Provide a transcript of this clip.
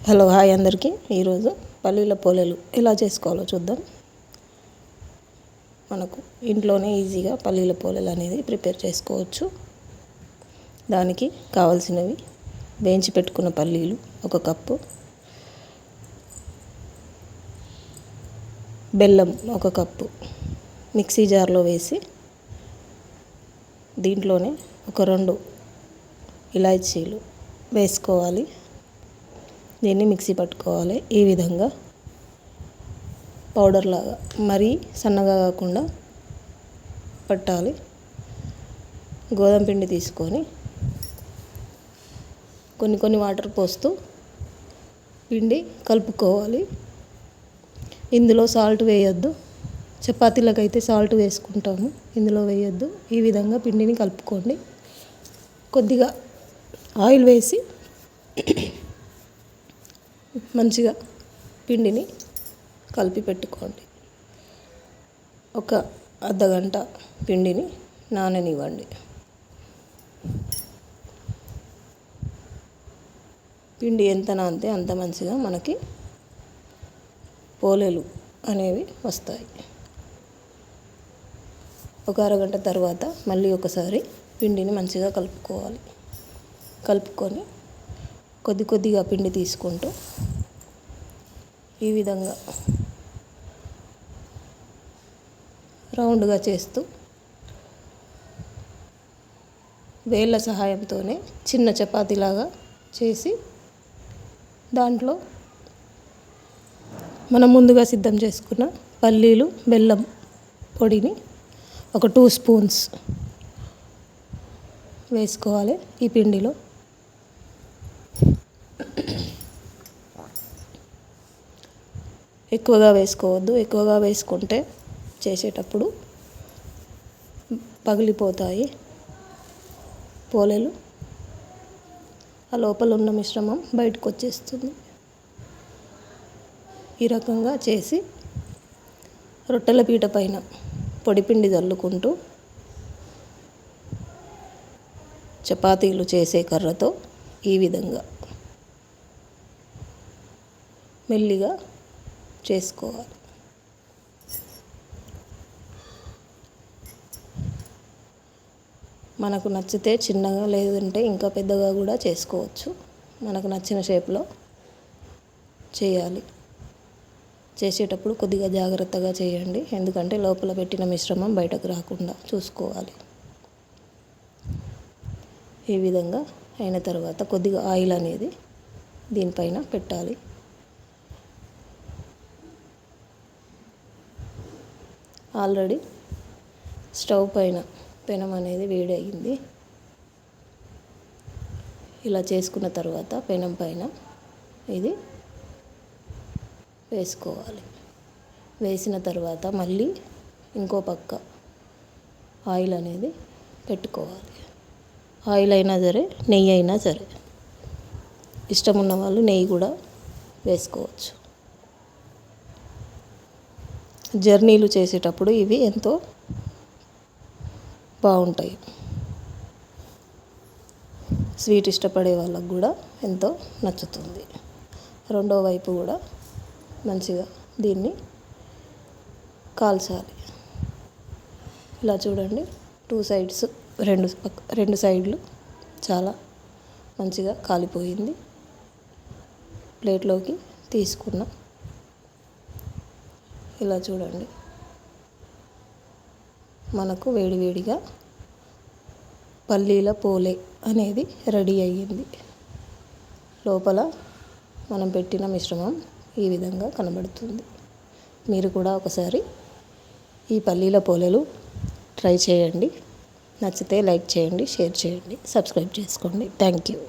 Hello hi అందరికీ. ఈరోజు పల్లీల పోలేలు ఎలా చేసుకోవాలో చూద్దాం. మనకు ఇంట్లోనే ఈజీగా పల్లీల పోలేలు అనేది ప్రిపేర్ చేసుకోవచ్చు. దానికి కావాల్సినవి వేయించి పెట్టుకున్న పల్లీలు 1 కప్పు, బెల్లం 1 కప్పు మిక్సీ జార్లో వేసి దీంట్లోనే 2 ఇలాచీలు వేసుకోవాలి. దీన్ని మిక్సీ పట్టుకోవాలి. ఈ విధంగా పౌడర్ లాగా, మరీ సన్నగా కాకుండా పట్టాలి. గోధుమ పిండి తీసుకొని కొన్ని వాటర్ పోస్తూ పిండి కలుపుకోవాలి. ఇందులో సాల్ట్ వేయొద్దు. చపాతీలకైతే సాల్ట్ వేసుకుంటాము, ఇందులో వేయొద్దు. ఈ విధంగా పిండిని కలుపుకోండి. కొద్దిగా ఆయిల్ వేసి మంచిగా పిండిని కలిపి పెట్టుకోండి. ఒక అర్ధగంట పిండిని నాననివ్వండి. పిండి ఎంత నానితే అంత మంచిగా మనకి పోలేలు అనేవి వస్తాయి. ఒక అరగంట తర్వాత మళ్ళీ ఒకసారి పిండిని మంచిగా కలుపుకోవాలి. కలుపుకొని కొద్దిగా పిండి తీసుకుంటూ ఈ విధంగా రౌండ్గా చేస్తూ వేళ్ళ సహాయంతోనే చిన్న చపాతీలాగా చేసి దాంట్లో మనం ముందుగా సిద్ధం చేసుకున్న పల్లీలు, బెల్లం పొడిని ఒక 2 స్పూన్స్ వేసుకోవాలి. ఈ పిండిలో ఎక్కువగా వేసుకోవద్దు. ఎక్కువగా వేసుకుంటే చేసేటప్పుడు పగిలిపోతాయి పోలేలు. ఆ లోపల ఉన్న మిశ్రమం బయటకు వచ్చేస్తుంది. ఈ రకంగా చేసి రొట్టెల పీట పైన పొడిపిండి చల్లుకుంటూ చపాతీలు చేసే కర్రతో ఈ విధంగా మెల్లిగా చేసుకోవాలి. మనకు నచ్చితే చిన్నగా, లేదంటే ఇంకా పెద్దగా కూడా చేసుకోవచ్చు. మనకు నచ్చిన షేప్లో చేయాలి. చేసేటప్పుడు కొద్దిగా జాగ్రత్తగా చేయండి, ఎందుకంటే లోపల పెట్టిన మిశ్రమం బయటకు రాకుండా చూసుకోవాలి. ఈ విధంగా అయిన తర్వాత కొద్దిగా ఆయిల్ అనేది దీనిపైన పెట్టాలి. ఆల్రెడీ స్టవ్ పైన పెనం అనేది వేడి అయింది. ఇలా చేసుకున్న తర్వాత పెనం పైన ఇది వేసుకోవాలి. వేసిన తర్వాత మళ్ళీ ఇంకో పక్క ఆయిల్ అనేది పెట్టుకోవాలి. ఆయిల్ అయినా సరే, నెయ్యి అయినా సరే, ఇష్టం ఉన్న వాళ్ళు నెయ్యి కూడా వేసుకోవచ్చు. జర్నీలు చేసేటప్పుడు ఇవి ఎంతో బాగుంటాయి. స్వీట్ ఇష్టపడే వాళ్ళకు కూడా ఎంతో నచ్చుతుంది. రెండో వైపు కూడా మంచిగా దీన్ని కాల్చాలి. ఇలా చూడండి, 2 సైడ్స్, రెండు సైడ్లు చాలా మంచిగా కాలిపోయింది. ప్లేట్లోకి తీసుకున్న ఇలా చూడండి, మనకు వేడివేడిగా పల్లీల పోలే అనేది రెడీ అయ్యింది. లోపల మనం పెట్టిన మిశ్రమం ఈ విధంగా కనబడుతుంది. మీరు కూడా ఒకసారి ఈ పల్లీల పోలేలు ట్రై చేయండి. నచ్చితే లైక్ చేయండి, షేర్ చేయండి, సబ్స్క్రైబ్ చేసుకోండి. Thank you.